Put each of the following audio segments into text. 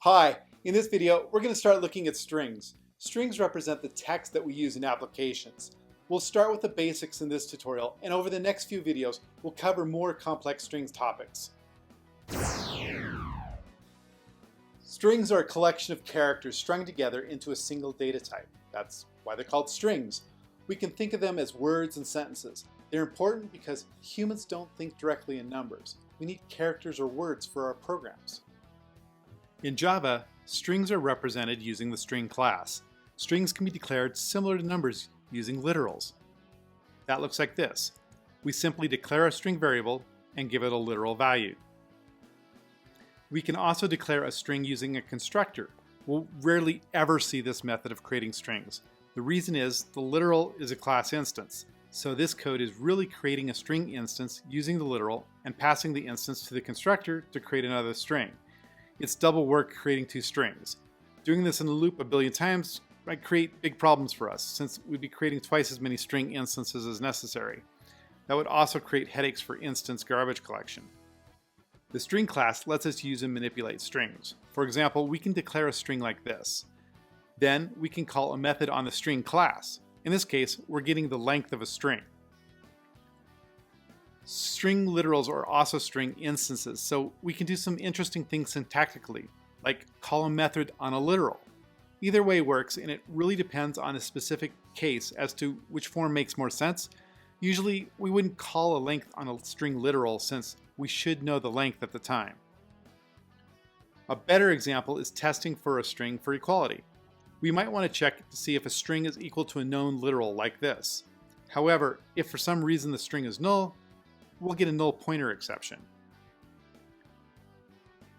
Hi, in this video, we're going to start looking at strings. Strings represent the text that we use in applications. We'll start with the basics in this tutorial, and over the next few videos, we'll cover more complex strings topics. Strings are a collection of characters strung together into a single data type. That's why they're called strings. We can think of them as words and sentences. They're important because humans don't think directly in numbers. We need characters or words for our programs. In Java, strings are represented using the string class. Strings can be declared similar to numbers using literals. That looks like this. We simply declare a string variable and give it a literal value. We can also declare a string using a constructor. We'll rarely ever see this method of creating strings. The reason is the literal is a class instance, so this code is really creating a string instance using the literal and passing the instance to the constructor to create another string. It's double work creating two strings. Doing this in a loop a billion times might create big problems for us, since we'd be creating twice as many string instances as necessary. That would also create headaches for instance garbage collection. The string class lets us use and manipulate strings. For example, we can declare a string like this. Then we can call a method on the string class. In this case, we're getting the length of a string. String literals are also string instances, so we can do some interesting things syntactically, like call a method on a literal. Either way works, and it really depends on a specific case as to which form makes more sense. Usually, we wouldn't call a length on a string literal since we should know the length at the time. A better example is testing for a string for equality. We might want to check to see if a string is equal to a known literal like this. However, if for some reason the string is null, we'll get a null pointer exception.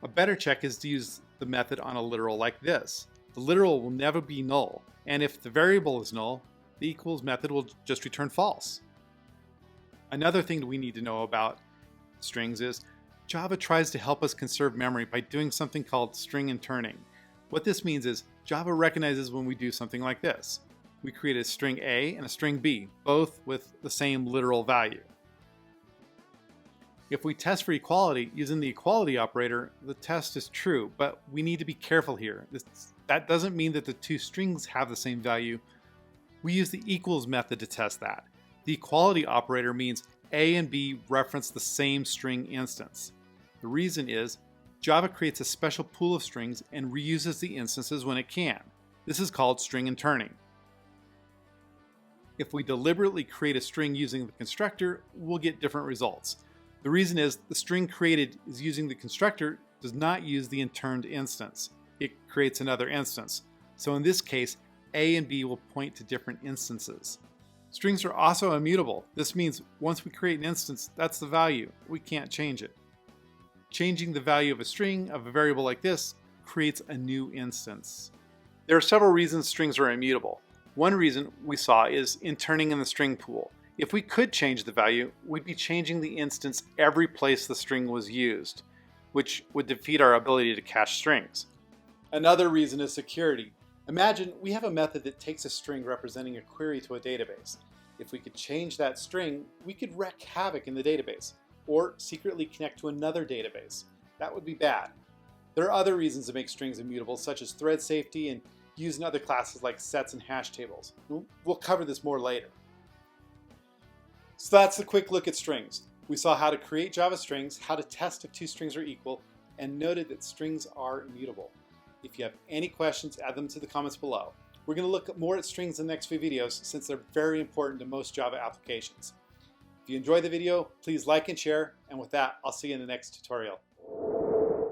A better check is to use the method on a literal like this. The literal will never be null, and if the variable is null, the equals method will just return false. Another thing that we need to know about strings is Java tries to help us conserve memory by doing something called string interning. What this means is Java recognizes when we do something like this. We create a string A and a string B, both with the same literal value. If we test for equality using the equality operator, the test is true, but we need to be careful here. That doesn't mean that the two strings have the same value. We use the equals method to test that. The equality operator means A and B reference the same string instance. The reason is Java creates a special pool of strings and reuses the instances when it can. This is called string interning. If we deliberately create a string using the constructor, we'll get different results. The reason is the string created is using the constructor does not use the interned instance. It creates another instance. So in this case, A and B will point to different instances. Strings are also immutable. This means once we create an instance, that's the value. We can't change it. Changing the value of a string of a variable like this creates a new instance. There are several reasons strings are immutable. One reason we saw is interning in the string pool. If we could change the value, we'd be changing the instance every place the string was used, which would defeat our ability to cache strings. Another reason is security. Imagine we have a method that takes a string representing a query to a database. If we could change that string, we could wreak havoc in the database, or secretly connect to another database. That would be bad. There are other reasons to make strings immutable, such as thread safety and used in other classes like sets and hash tables. We'll cover this more later. So that's a quick look at strings. We saw how to create Java strings, how to test if two strings are equal, and noted that strings are immutable. If you have any questions, add them to the comments below. We're going to look more at strings in the next few videos since they're very important to most Java applications. If you enjoyed the video, please like and share, and with that, I'll see you in the next tutorial.